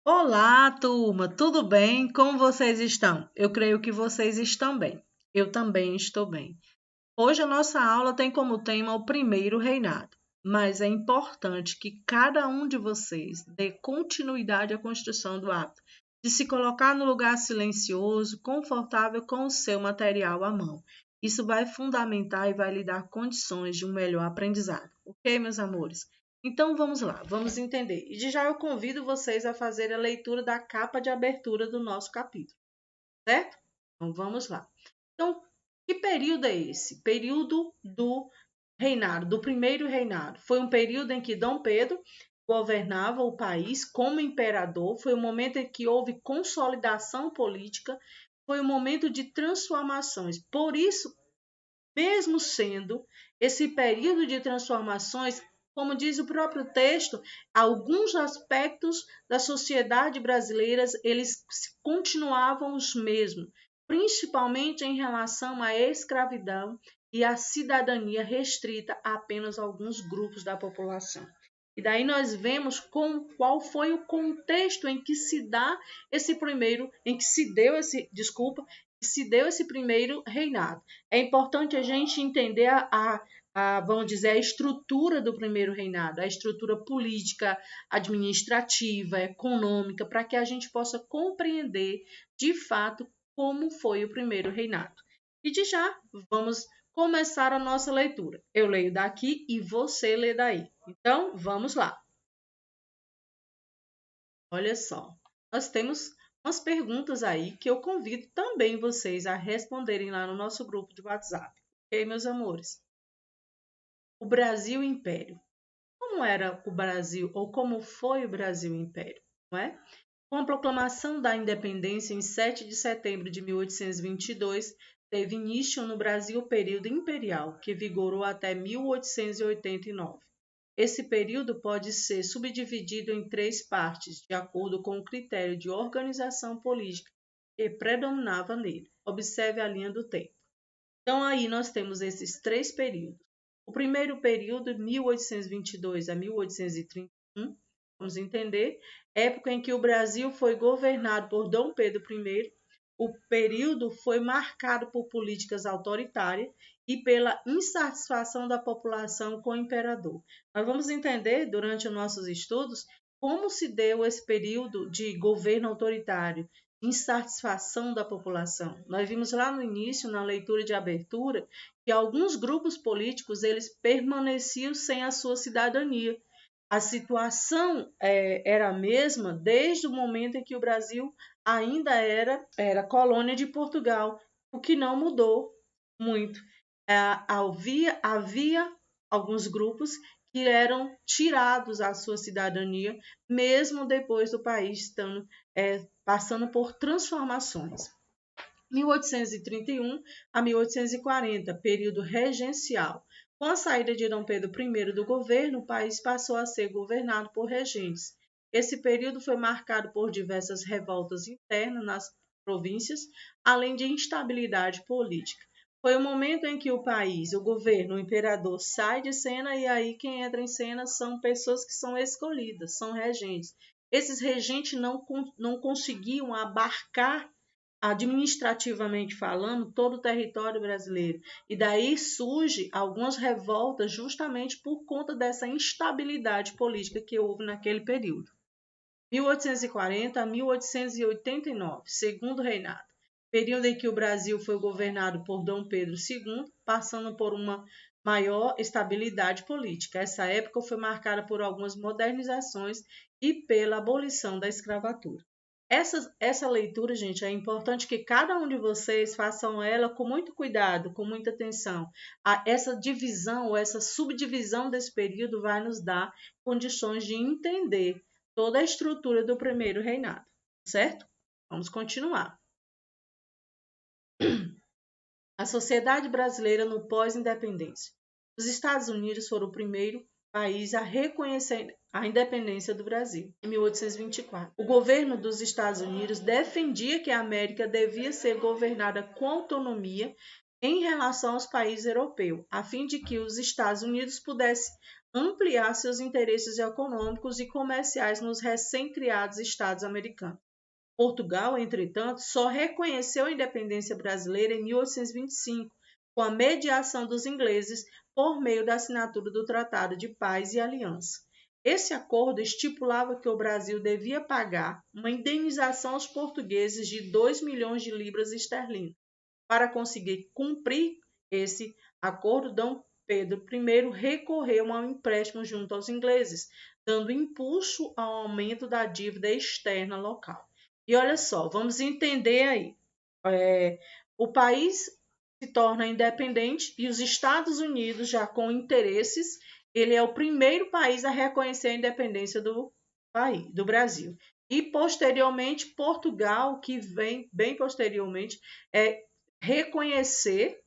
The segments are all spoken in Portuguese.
Olá, turma, tudo bem? Como vocês estão? Eu creio que vocês estão bem. Eu também estou bem. Hoje a nossa aula tem como tema o primeiro reinado, mas é importante que cada um de vocês dê continuidade à construção do hábito de se colocar no lugar silencioso, confortável com o seu material à mão. Isso vai fundamentar e vai lhe dar condições de um melhor aprendizado, ok, meus amores? Então vamos lá, vamos entender. E de já eu convido vocês a fazer a leitura da capa de abertura do nosso capítulo, certo? Então vamos lá. Então, que período é esse? Período do reinado, do primeiro reinado. Foi um período em que Dom Pedro governava o país como imperador, foi um momento em que houve consolidação política, foi um momento de transformações. Por isso, mesmo sendo esse período de transformações, como diz o próprio texto, alguns aspectos da sociedade brasileira eles continuavam os mesmos, principalmente em relação à escravidão e à cidadania restrita a apenas alguns grupos da população. E daí nós vemos qual foi o contexto em que se dá esse primeiro, em que se deu esse, desculpa, se deu esse primeiro reinado. É importante a gente entender vamos dizer, a estrutura do primeiro reinado, a estrutura política, administrativa, econômica, para que a gente possa compreender de fato como foi o primeiro reinado. E de já, vamos começar a nossa leitura. Eu leio daqui e você lê daí. Então, vamos lá. Olha só, nós temos umas perguntas aí que eu convido também vocês a responderem lá no nosso grupo de WhatsApp. Ok, meus amores? O Brasil Império. Como era o Brasil ou como foi o Brasil Império, não é? Com a proclamação da independência em 7 de setembro de 1822, teve início no Brasil o período imperial, que vigorou até 1889. Esse período pode ser subdividido em três partes, de acordo com o critério de organização política que predominava nele. Observe a linha do tempo. Então, aí nós temos esses três períodos. O primeiro período, 1822 a 1831, vamos entender, época em que o Brasil foi governado por Dom Pedro I. O período foi marcado por políticas autoritárias e pela insatisfação da população com o imperador. Nós vamos entender, durante os nossos estudos, como se deu esse período de governo autoritário, insatisfação da população. Nós vimos lá no início, na leitura de abertura, que alguns grupos políticos eles permaneciam sem a sua cidadania. A situação era a mesma desde o momento em que o Brasil ainda era colônia de Portugal, o que não mudou muito. Havia alguns grupos que eram tirados a sua cidadania, mesmo depois do país estando passando por transformações. 1831 a 1840, período regencial. Com a saída de Dom Pedro I do governo, o país passou a ser governado por regentes. Esse período foi marcado por diversas revoltas internas nas províncias, além de instabilidade política. Foi o momento em que o país, o governo, o imperador sai de cena e aí quem entra em cena são pessoas que são escolhidas, são regentes. Esses regentes não conseguiam abarcar administrativamente falando, todo o território brasileiro. E daí surge algumas revoltas justamente por conta dessa instabilidade política que houve naquele período. 1840 a 1889, segundo reinado, período em que o Brasil foi governado por Dom Pedro II, passando por uma maior estabilidade política. Essa época foi marcada por algumas modernizações e pela abolição da escravatura. Essa leitura, gente, é importante que cada um de vocês façam ela com muito cuidado, com muita atenção. Essa divisão ou essa subdivisão desse período vai nos dar condições de entender toda a estrutura do primeiro reinado, certo? Vamos continuar. A sociedade brasileira no pós-independência. Os Estados Unidos foram o primeiro país a reconhecer a independência do Brasil, em 1824. O governo dos Estados Unidos defendia que a América devia ser governada com autonomia em relação aos países europeus, a fim de que os Estados Unidos pudessem ampliar seus interesses econômicos e comerciais nos recém-criados Estados americanos. Portugal, entretanto, só reconheceu a independência brasileira em 1825, com a mediação dos ingleses por meio da assinatura do Tratado de Paz e Aliança. Esse acordo estipulava que o Brasil devia pagar uma indenização aos portugueses de 2 milhões de libras esterlinas. Para conseguir cumprir esse acordo, D. Pedro I recorreu ao empréstimo junto aos ingleses, dando impulso ao aumento da dívida externa local. E olha só, vamos entender aí. O país se torna independente e os Estados Unidos, já com interesses, ele é o primeiro país a reconhecer a independência do Brasil. E, posteriormente, Portugal, que vem bem posteriormente, reconhecer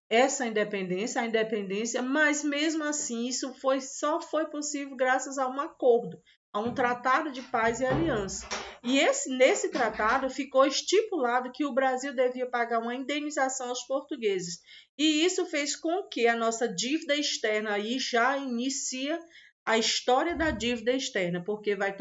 essa independência, a independência, mas mesmo assim isso só foi possível graças a um acordo, a um tratado de paz e aliança. E nesse tratado ficou estipulado que o Brasil devia pagar uma indenização aos portugueses. E isso fez com que a nossa dívida externa aí já inicia a história da dívida externa, porque vai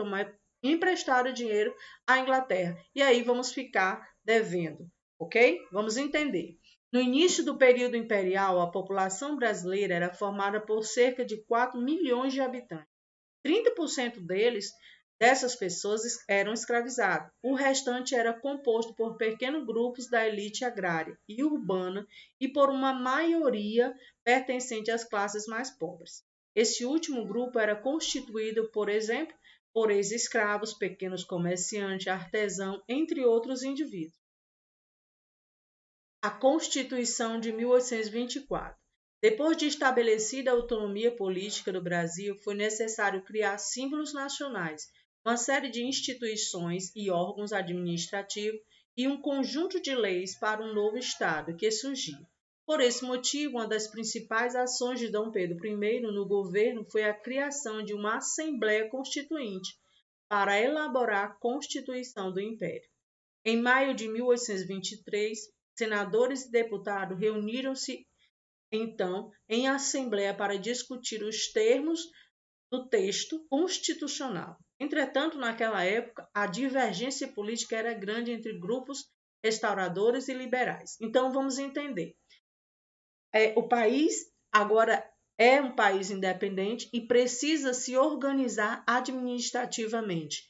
emprestar o dinheiro à Inglaterra. E aí vamos ficar devendo, ok? Vamos entender. No início do período imperial, a população brasileira era formada por cerca de 4 milhões de habitantes. 30% dessas pessoas eram escravizados. O restante era composto por pequenos grupos da elite agrária e urbana e por uma maioria pertencente às classes mais pobres. Esse último grupo era constituído, por exemplo, por ex-escravos, pequenos comerciantes, artesãos, entre outros indivíduos. A Constituição de 1824. Depois de estabelecida a autonomia política do Brasil, foi necessário criar símbolos nacionais, uma série de instituições e órgãos administrativos e um conjunto de leis para um novo Estado que surgiu. Por esse motivo, uma das principais ações de D. Pedro I no governo foi a criação de uma Assembleia Constituinte para elaborar a Constituição do Império. Em maio de 1823, senadores e deputados reuniram-se, então, em assembleia para discutir os termos do texto constitucional. Entretanto, naquela época, a divergência política era grande entre grupos restauradores e liberais. Então, vamos entender. O país agora é um país independente e precisa se organizar administrativamente.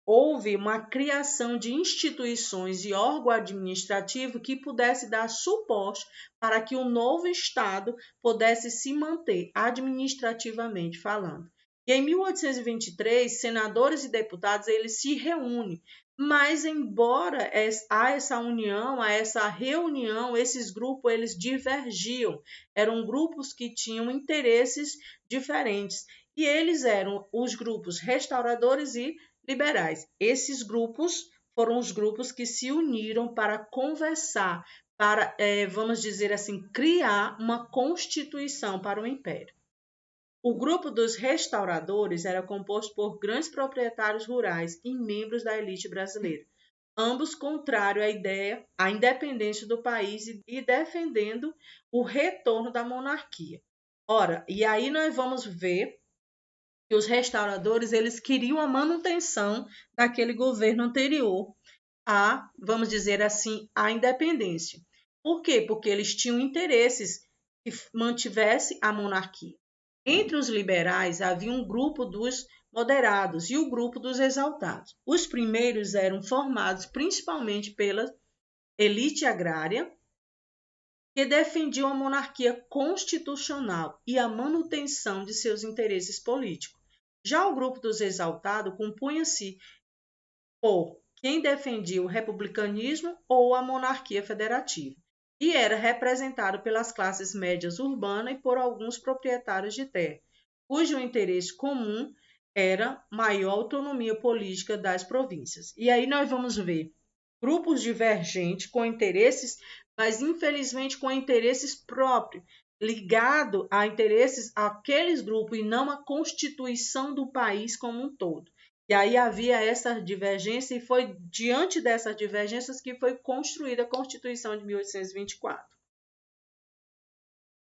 Houve uma criação de instituições e órgão administrativo que pudesse dar suporte para que o novo Estado pudesse se manter administrativamente falando. E em 1823, senadores e deputados eles se reúnem, mas embora há essa união, há essa reunião, esses grupos eles divergiam. Eram grupos que tinham interesses diferentes e eles eram os grupos restauradores e liberais. Esses grupos foram os grupos que se uniram para conversar, para, vamos dizer assim, criar uma constituição para o Império. O grupo dos restauradores era composto por grandes proprietários rurais e membros da elite brasileira, ambos contrários à independência do país e defendendo o retorno da monarquia. Ora, e aí nós vamos ver que os restauradores eles queriam a manutenção daquele governo anterior a, vamos dizer assim, a independência. Por quê? Porque eles tinham interesses que mantivesse a monarquia. Entre os liberais havia um grupo dos moderados e o grupo dos exaltados. Os primeiros eram formados principalmente pela elite agrária, que defendiam a monarquia constitucional e a manutenção de seus interesses políticos. Já o grupo dos exaltados compunha-se por quem defendia o republicanismo ou a monarquia federativa, e era representado pelas classes médias urbanas e por alguns proprietários de terra, cujo interesse comum era maior autonomia política das províncias. E aí nós vamos ver grupos divergentes com interesses, mas infelizmente com interesses próprios, ligado a interesses àqueles grupos e não à constituição do país como um todo. E aí havia essa divergência e foi diante dessas divergências que foi construída a Constituição de 1824.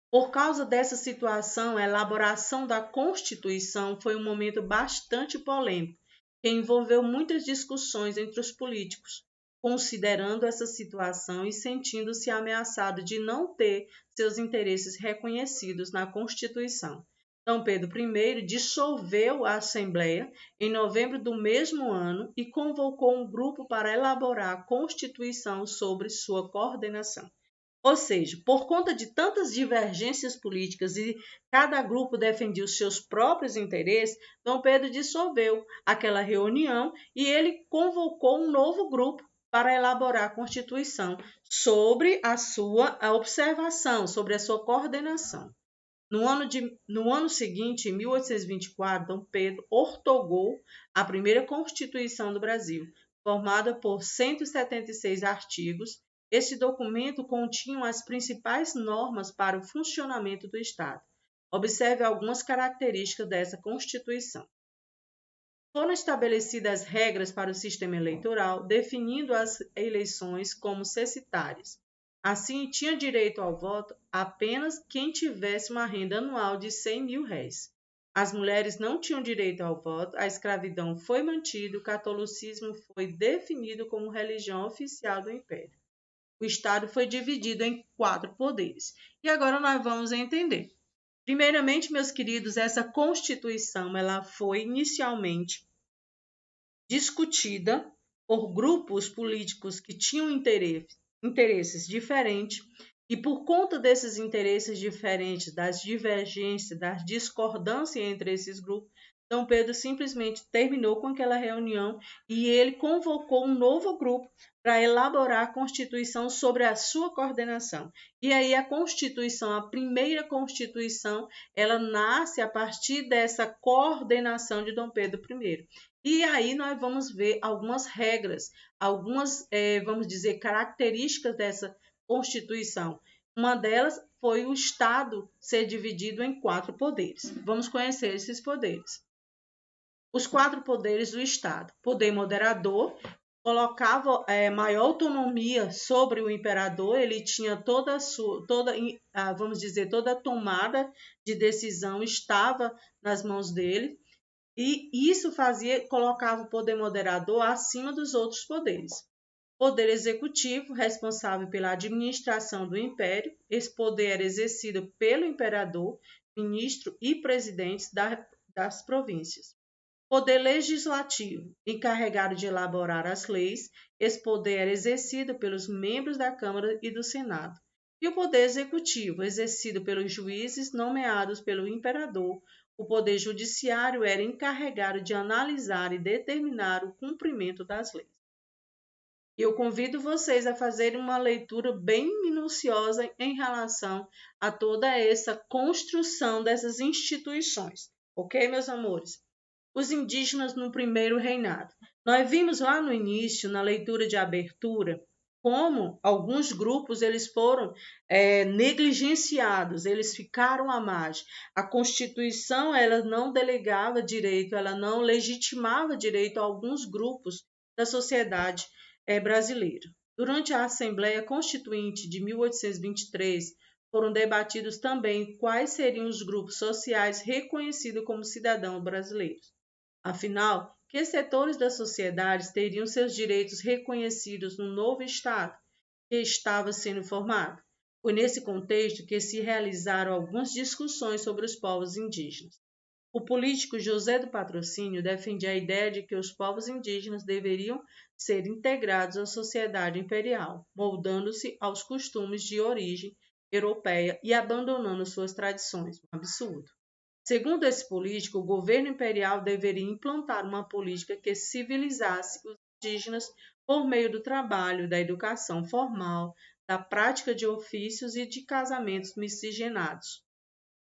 Por causa dessa situação, a elaboração da Constituição foi um momento bastante polêmico, que envolveu muitas discussões entre os políticos, considerando essa situação e sentindo-se ameaçado de não ter seus interesses reconhecidos na Constituição. Dom Pedro I dissolveu a Assembleia em novembro do mesmo ano e convocou um grupo para elaborar a Constituição sobre sua coordenação. Ou seja, por conta de tantas divergências políticas e cada grupo defendia os seus próprios interesses, Dom Pedro dissolveu aquela reunião e ele convocou um novo grupo para elaborar a Constituição sobre a sua observação, sobre a sua coordenação. No ano seguinte, em 1824, Dom Pedro ortogou a primeira Constituição do Brasil, formada por 176 artigos. Esse documento continha as principais normas para o funcionamento do Estado. Observe algumas características dessa Constituição. Foram estabelecidas regras para o sistema eleitoral, definindo as eleições como censitárias. Assim, tinha direito ao voto apenas quem tivesse uma renda anual de 100 mil réis. As mulheres não tinham direito ao voto, a escravidão foi mantida, o catolicismo foi definido como religião oficial do Império. O Estado foi dividido em 4 poderes. E agora nós vamos entender. Primeiramente, meus queridos, essa Constituição ela foi inicialmente discutida por grupos políticos que tinham interesses diferentes, e por conta desses interesses diferentes, das divergências, das discordâncias entre esses grupos, Dom Pedro simplesmente terminou com aquela reunião e ele convocou um novo grupo para elaborar a Constituição sobre a sua coordenação. E aí a Constituição, a primeira Constituição, ela nasce a partir dessa coordenação de Dom Pedro I. E aí nós vamos ver algumas regras, algumas, vamos dizer, características dessa Constituição. Uma delas foi o Estado ser dividido em 4 poderes. Vamos conhecer esses poderes. Os 4 poderes do Estado. Poder moderador, colocava maior autonomia sobre o imperador, ele tinha vamos dizer, toda a tomada de decisão estava nas mãos dele. E isso colocava o poder moderador acima dos outros poderes. Poder executivo, responsável pela administração do império. Esse poder era exercido pelo imperador, ministro e presidentes das províncias. Poder legislativo, encarregado de elaborar as leis. Esse poder era exercido pelos membros da Câmara e do Senado. E o poder executivo, exercido pelos juízes nomeados pelo imperador. O poder judiciário era encarregado de analisar e determinar o cumprimento das leis. Eu convido vocês a fazerem uma leitura bem minuciosa em relação a toda essa construção dessas instituições. Ok, meus amores? Os indígenas no primeiro reinado. Nós vimos lá no início, na leitura de abertura, como alguns grupos eles foram negligenciados, eles ficaram à margem. A Constituição ela não delegava direito, ela não legitimava direito a alguns grupos da sociedade brasileira. Durante a Assembleia Constituinte de 1823, foram debatidos também quais seriam os grupos sociais reconhecidos como cidadãos brasileiros. Afinal, que setores da sociedade teriam seus direitos reconhecidos no novo Estado que estava sendo formado? Foi nesse contexto que se realizaram algumas discussões sobre os povos indígenas. O político José do Patrocínio defendia a ideia de que os povos indígenas deveriam ser integrados à sociedade imperial, moldando-se aos costumes de origem europeia e abandonando suas tradições. Um absurdo. Segundo esse político, o governo imperial deveria implantar uma política que civilizasse os indígenas por meio do trabalho, da educação formal, da prática de ofícios e de casamentos miscigenados.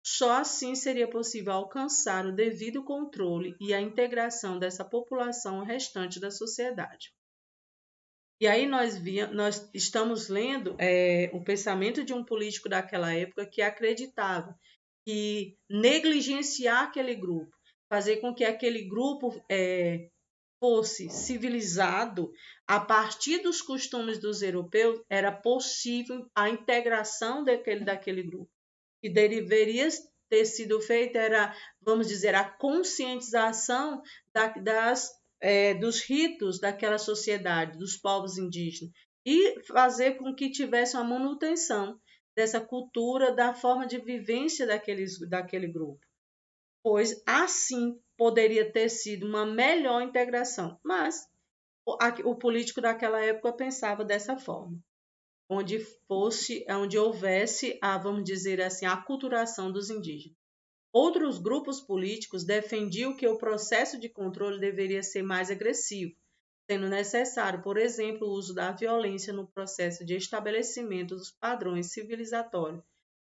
Só assim seria possível alcançar o devido controle e a integração dessa população ao restante da sociedade. E aí nós estamos lendo o pensamento de um político daquela época que acreditava que negligenciar aquele grupo, fazer com que aquele grupo fosse civilizado a partir dos costumes dos europeus, era possível a integração daquele grupo. que deveria ter sido feita era, vamos dizer, a conscientização dos ritos daquela sociedade, dos povos indígenas, e fazer com que tivesse uma manutenção dessa cultura, da forma de vivência daquele grupo, pois assim poderia ter sido uma melhor integração. Mas o político daquela época pensava dessa forma, onde houvesse vamos dizer assim, a aculturação dos indígenas. Outros grupos políticos defendiam que o processo de controle deveria ser mais agressivo, sendo necessário, por exemplo, o uso da violência no processo de estabelecimento dos padrões civilizatórios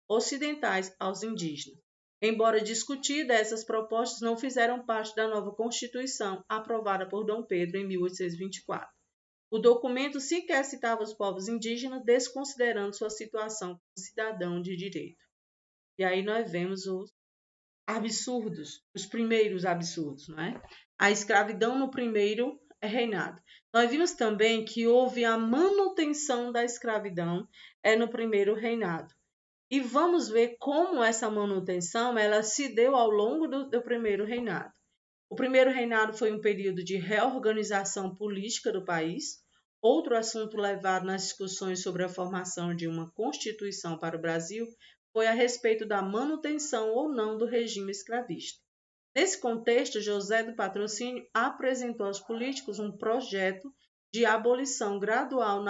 ocidentais aos indígenas. Embora discutidas, essas propostas não fizeram parte da nova Constituição aprovada por Dom Pedro em 1824. O documento sequer citava os povos indígenas, desconsiderando sua situação como cidadão de direito. E aí nós vemos os absurdos, os primeiros absurdos, não é? A escravidão no primeiro reinado. Nós vimos também que houve a manutenção da escravidão no primeiro reinado. E vamos ver como essa manutenção ela se deu ao longo do primeiro reinado. O primeiro reinado foi um período de reorganização política do país. Outro assunto levado nas discussões sobre a formação de uma Constituição para o Brasil foi a respeito da manutenção ou não do regime escravista. Nesse contexto, José do Patrocínio apresentou aos políticos um projeto de abolição gradual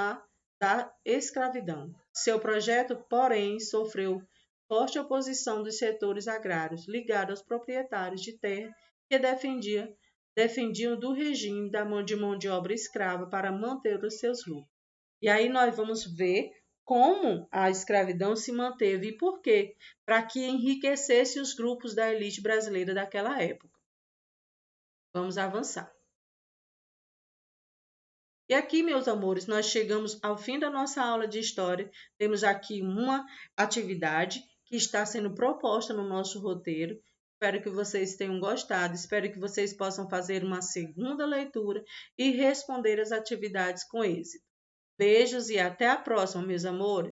da escravidão. Seu projeto, porém, sofreu forte oposição dos setores agrários ligados aos proprietários de terra que defendiam do regime de mão de obra escrava para manter os seus lucros. E aí nós vamos ver como a escravidão se manteve e por quê? Para que enriquecesse os grupos da elite brasileira daquela época. Vamos avançar. E aqui, meus amores, nós chegamos ao fim da nossa aula de história. Temos aqui uma atividade que está sendo proposta no nosso roteiro. Espero que vocês tenham gostado, espero que vocês possam fazer uma segunda leitura e responder as atividades com êxito. Beijos e até a próxima, meus amores!